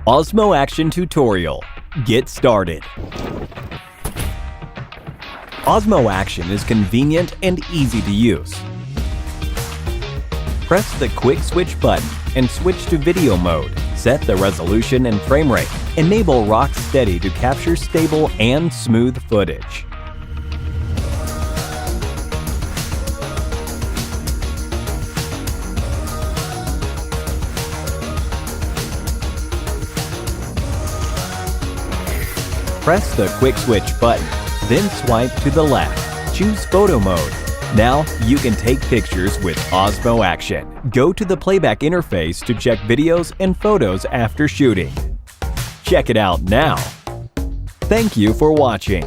Osmo Action Tutorial. Get started. Osmo Action is convenient and easy to use. Press the quick switch button and switch to video mode. Set the resolution and frame rate. Enable Rock Steady to capture stable and smooth footage. Press the quick switch button, then swipe to the left. Choose photo mode. Now you can take pictures with Osmo Action. Go to the playback interface to check videos and photos after shooting. Check it out now. Thank you for watching.